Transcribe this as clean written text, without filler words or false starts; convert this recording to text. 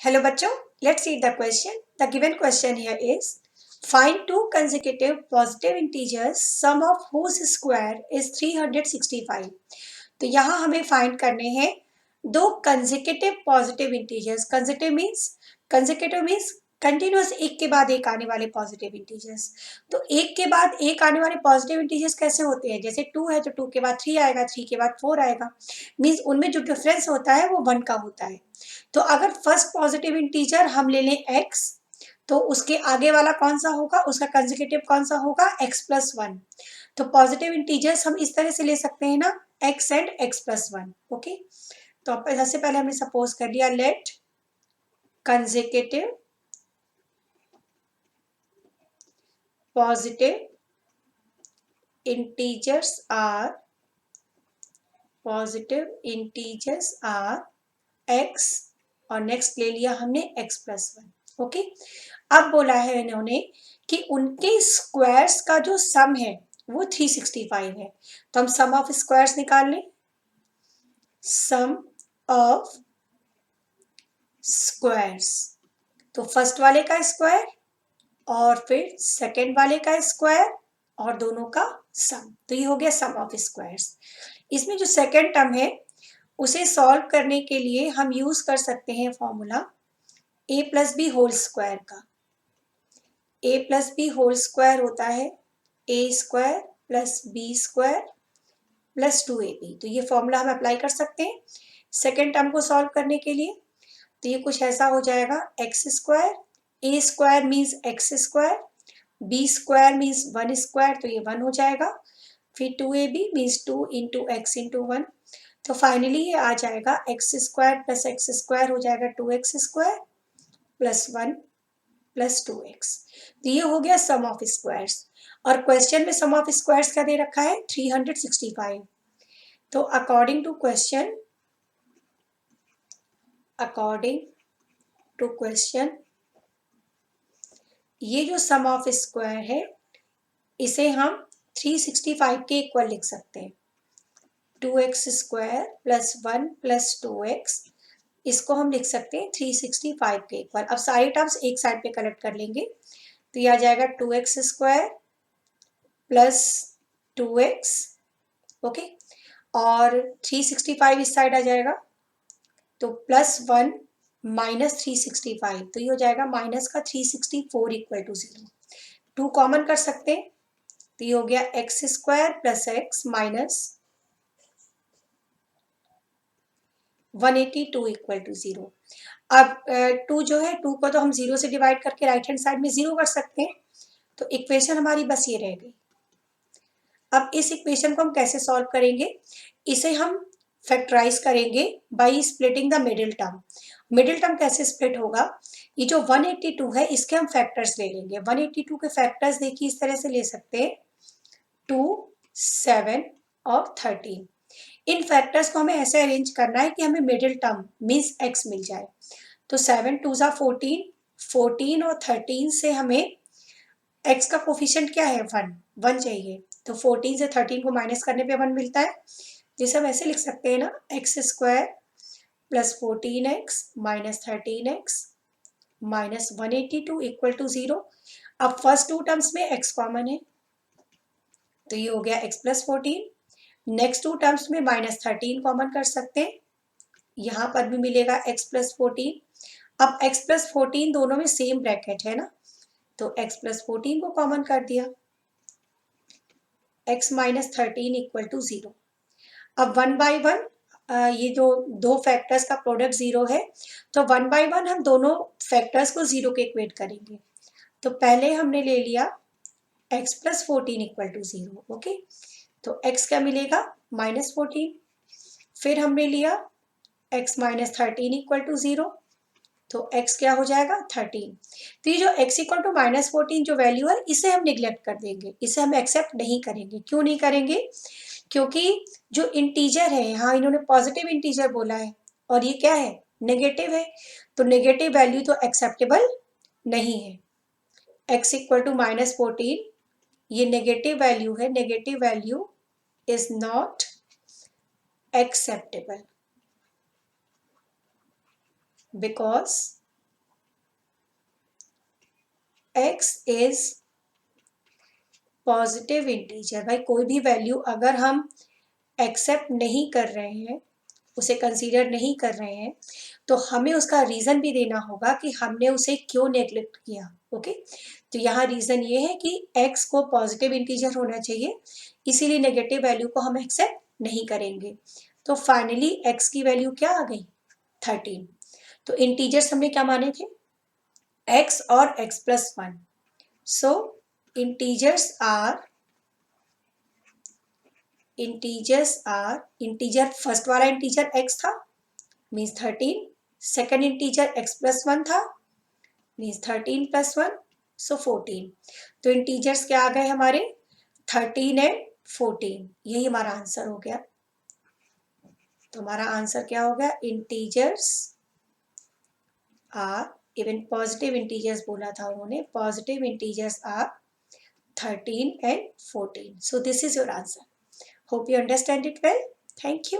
Hello बच्चों, let's read the question. The given question here is find two consecutive positive integers sum of whose square is 365. तो यहाँ हमें find करने हैं दो consecutive positive integers. Consecutive means continuous एक के बाद एक आने वाले पॉजिटिव इंटीजर्स. तो एक के बाद एक आने वाले पॉजिटिव इंटीजर्स कैसे होते हैं? जैसे 2 है तो 2 के बाद 3 आएगा, 3 के बाद 4 आएगा. मीन्स उनमें जो डिफरेंस होता है वो 1 का होता है. तो अगर फर्स्ट पॉजिटिव इंटीजर हम ले लें x, तो उसके आगे वाला कौन सा होगा? उसका कंसेक्यूटिव कौन सा होगा? x+1. तो पॉजिटिव इंटीजर्स हम इस तरह से ले सकते हैं ना, x एंड x+1. ओके, तो सबसे पहले हमने सपोज कर लिया let consecutive positive integers are x और नेक्स्ट ले लिया हमने x+1. ओके, अब बोला है इन्होंने कि उनके स्क्वायर्स का जो सम है वो 365 है. तो हम सम ऑफ स्क्वायर्स निकाल लें. सम ऑफ स्क्वायर्स, तो फर्स्ट वाले का स्क्वायर और फिर सेकंड वाले का स्क्वायर और दोनों का सम. तो ये हो गया सम ऑफ स्क्वायर्स. इसमें जो सेकंड टर्म है उसे सॉल्व करने के लिए हम यूज कर सकते हैं formula a plus B whole square का. a plus B whole square होता है a square plus B square plus 2ab. तो ये फॉर्मूला हम अप्लाई कर सकते हैं सेकेंड टर्म को सॉल्व करने के लिए. तो ये कुछ ऐसा हो जाएगा x square, a square means x square, b square means 1 square, तो ये 1 हो जाएगा. फिर 2ab means 2 into x into 1. तो फाइनली ये आ जाएगा x square plus x square हो जाएगा 2x square plus 1 plus 2x. तो ये हो गया सम ऑफ स्क्वायर्स. और क्वेश्चन में सम ऑफ स्क्वायर्स क्या दे रखा है? 365. तो अकॉर्डिंग टू क्वेश्चन ये जो सम ऑफ स्क्वायर है इसे हम 365 के इक्वल लिख सकते हैं. 2x square plus 1 plus 2x, इसको हम लिख सकते हैं 365 के इक्वल. अब सारी टर्म्स एक साइड पे कलेक्ट कर लेंगे. तो ये आ जाएगा 2x square plus 2x. Okay, और 365 इस साइड आ जाएगा. तो प्लस 1 माइनस 365, तो ये हो जाएगा माइनस का 364 इक्वल टू 0. 2 कॉमन कर सकते हैं. तो ये हो गया X square plus X minus 182 equal to 0. अब 2 जो है 2 को तो हम 0 से डिवाइड करके राइट हैंड साइड में 0 कर सकते हैं. तो इक्वेशन हमारी बस ये रह गई. अब इस इक्वेशन को हम कैसे सॉल्व करेंगे? इसे हम फैक्टराइज करेंगे by splitting the middle term. Middle term कैसे स्प्लिट होगा? ये जो 182 है इसके हम फैक्टर्स ले लेंगे. 182 के फैक्टर्स देखिए इस तरह से ले सकते हैं 2, 7 और 13. इन फैक्टर्स को हमें ऐसे अरेंज करना है कि हमें मिडिल टर्म मीन्स x मिल जाए. तो 7 2 ज़ा 14, 14 और 13 से हमें x का कोफिशिएंट क्या है? 1 चाहिए. तो 14 से 13 को माइनस करने पे 1 मिलता है. जिसे हम ऐसे लिख सकते हैं ना, X square plus 14x minus 13x minus 182 equal to 0. अब फर्स्ट टू टर्म्स में x कॉमन है तो ये हो गया x plus 14. Next two terms में माइनस 13 कॉमन कर सकते हैं. यहाँ पर भी मिलेगा x प्लस 14. अब x प्लस 14 दोनों में सेम ब्रैकेट है ना, तो x प्लस 14 को कॉमन कर दिया. x minus 13 equal to 0. अब 1 बाई 1 ये जो दो फैक्टर्स का प्रोडक्ट 0 है, तो 1 बाई 1 हम दोनों फैक्टर्स को 0 के इक्वेट करेंगे. तो पहले हमने ले लिया x plus 14 equal to 0. Okay, तो x क्या मिलेगा? माइनस 14. फिर हमने लिया x माइनस 13 इक्वल टू 0. तो x क्या हो जाएगा? 13. तो ये जो x इक्वल टू माइनस 14 जो वैल्यू है इसे हम निग्लेक्ट कर देंगे, इसे हम एक्सेप्ट नहीं करेंगे. क्यों नहीं करेंगे? क्योंकि जो इंटीजर है यहाँ इन्होंने पॉजिटिव इंटीजर बोला है और ये क्या है? नेगेटिव है. तो नेगेटिव वैल्यू तो एक्सेप्टेबल नहीं है. x इक्वल टू माइनस 14 ये नेगेटिव वैल्यू है. Negative value is not acceptable because x is positive integer. भाई कोई भी वैल्यू अगर हम एक्सेप्ट नहीं कर रहे हैं, उसे कंसीडर नहीं कर रहे हैं, तो हमें उसका रीजन भी देना होगा कि हमने उसे क्यों नेग्लेक्ट किया। ओके, तो यहाँ रीजन ये है कि x को पॉजिटिव इंटीजर होना चाहिए, इसीलिए नेगेटिव वैल्यू को हम एक्सेप्ट नहीं करेंगे। तो फाइनली x की वैल्यू क्या आ गई, 13। तो इंटीजर्स हमने क्या माने थे, x और x+1। सो इंटीजर फर्स्ट वाला इंटीजर x था, मीन्स 13। सेकेंड इंटीजर x+1 था, मीन्स 13 + 1, सो 14। तो इंटीजर्स क्या आ गए हमारे, 13 एंड 14। यही हमारा आंसर हो गया। तो हमारा आंसर क्या हो गया, integers are, even positive integers बोला था उन्होंने, positive integers are 13 and 14. So this is your answer. Hope you understand it well. Thank you.